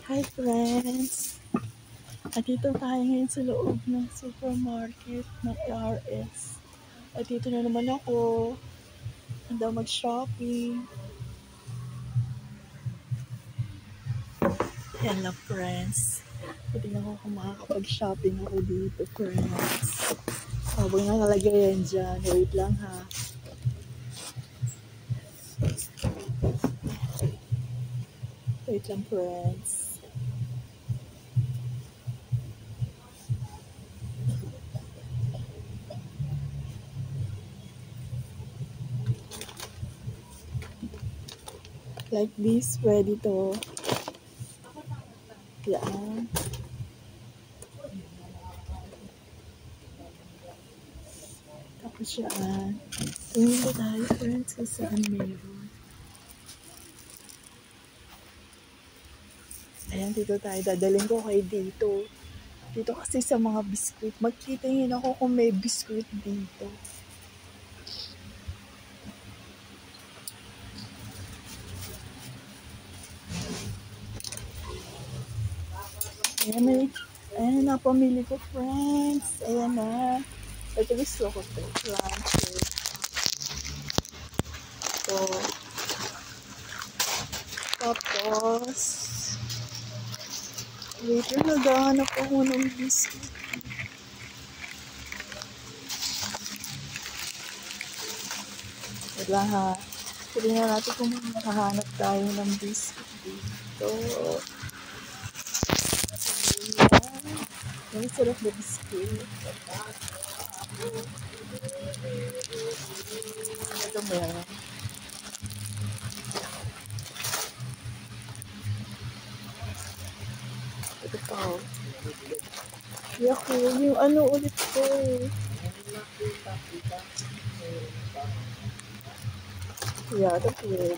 Hi friends! At dito tayo ngayon sa loob ng supermarket ng ARS. At dito na naman ako. Handa mag-shopping. Hello friends! Tingnan ko kung makakapag-shopping ako dito friends. Habang nakalagay yan dyan. Wait lang ha. Wait lang friends. Like this, pwede to. Yan. Tapos yan. Tingin ko tayo friends kung saan meron. Ayan, dito tayo. Dadalhin ko kayo dito. Dito kasi sa mga biskuit. Magtitingin ako kung may biskuit dito. Ayan, ayan na pamili ko friends. Ayan na. Ito gusto ko to. Lunches. Ito. Tapos, wait lang, naghahanap ako ng biscuit. Wala ha. Tignan natin kung makahanap tayo ng biscuit dito. Ayan. Ang sarap na biscuit. Ito meron. Ito pa. Yaku, yung ano ulit ko eh. Yeah, ito pwede.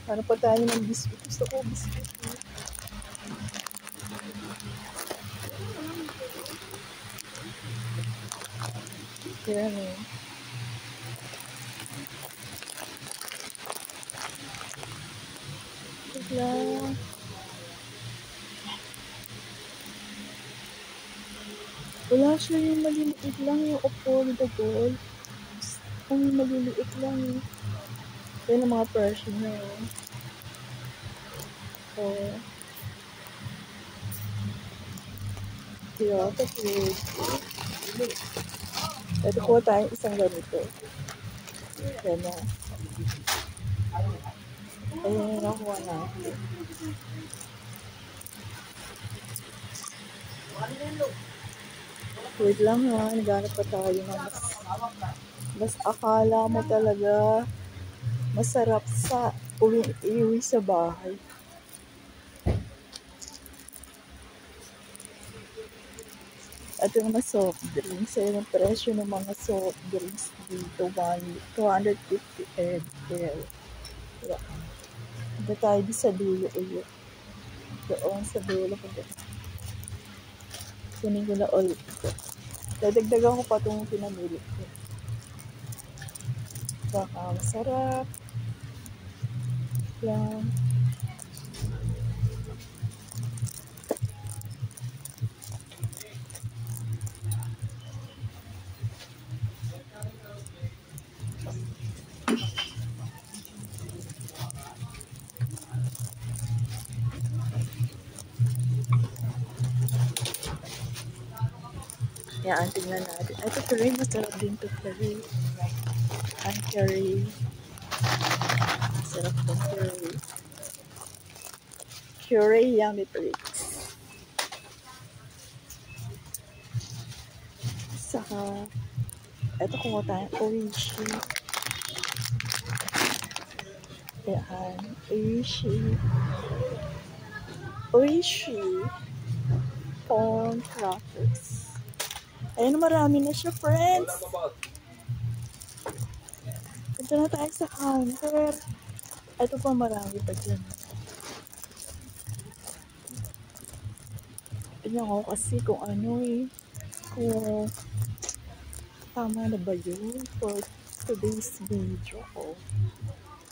Ano pa tayo ng biscuit? Gusto ko biscuit. Yan eh. Wala. Wala siya yung maliliit lang yung affordable. Ang maliliit lang eh. Yan ang mga version na yun. So, yeah, ito pwede. Ito kuha tayong isang ganito. Yan na. Ayan, nakuha natin. Wait lang ha, naghanap pa tayo ng mas akala mo talaga masarap sa iwi sa bahay. At yung mga soft drinks, ayun ang presyo ng mga soft drinks dito, 250 ml. Ito tayo sa dulo ulit. Doon sa dulo ko doon. Kunin ko na ulit ito. Dadagdagan ko pa itong pinamili ko. Baka masarap. Yan. Yan, tingnan natin. Ito curry, masarap din ito curry. Ang curry. Masarap itong curry. Curry Yummy Tricks. Saka, ito kung tayong Oishi. Yan, Oishi. Oishi. Corn crackers. Ayun, marami na siya, friends. Ito na tayo sa counter. Ito pa, marami pa dyan. Tignan ko kasi kung ano eh. Kung tama na ba yun for today's video ko?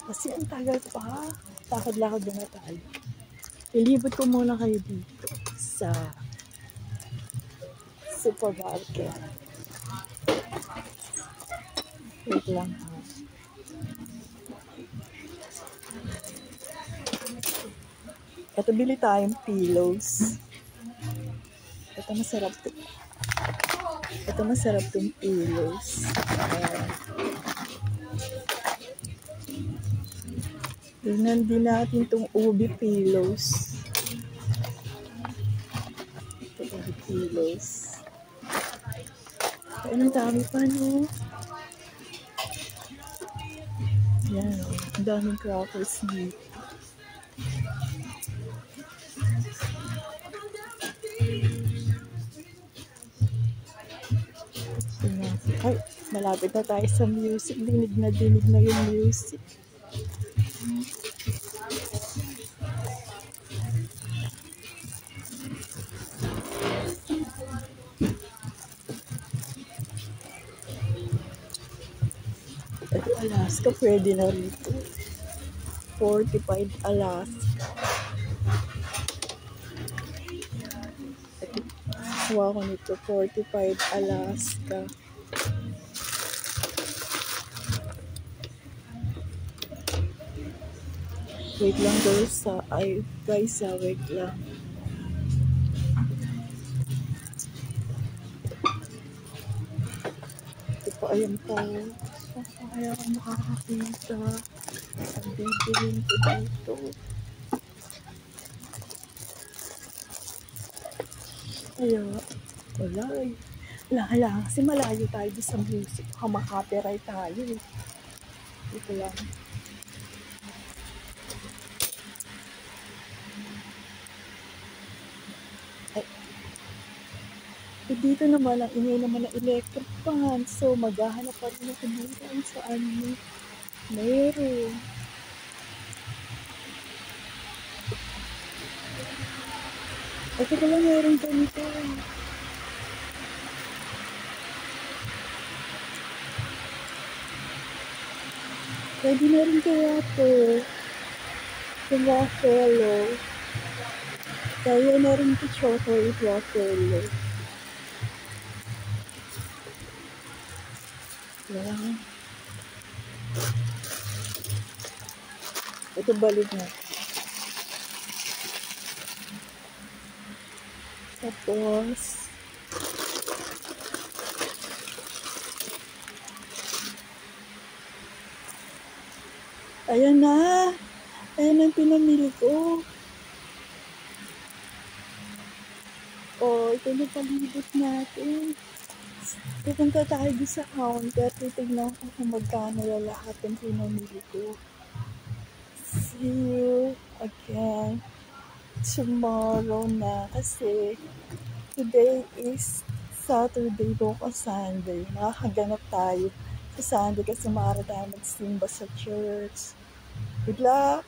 Kasi ang tagal pa. Lakad-lakad na tayo. Ilibot ko muna kayo dito sa supermarket. Wait lang ha. Ito, bili tayong pillows. Ito masarap to. Ito masarap tong pillows. Tingnan din natin tong ubi pillows. Ito ubi pillows. Ayun, ang dami pa, no? Yan, ang daming crackers dito. Ay, malapit na tayo sa music. Dinig na yung music. Ito, Alaska, pwede na rito. 45 Alaska. Ito, kuha ko nito, 45 Alaska. Wait lang guys, wait lang. Ito pa, ayan pa. Kaya ako makakakita. Ang bibilin ko dito. Kaya, wala eh. Wala, kasi malayo tayo sa music. Makaka-copyright tayo eh. Ito lang. Dito naman, ang ingay naman ng electric fan. So, maghahanap pa rin ako dito kung saan meron. Ito ko lang meron ganito. Pwede na rin kaya ito. Yung Raffaello. Kaya na rin ito chocolate Raffaello. Yan. Ito balik na. Tapos, ayan na. Ayan ang pinamili ko. O, ito na palibot natin. Pupunta tayo sa counter. Titignan ko kung magkano lahat ang pinamili ko. See you again tomorrow na. Kasi today is Saturday, bukas Sunday. Makakaganap tayo sa Sunday kasi maaari tayo magsimba sa church. Good luck!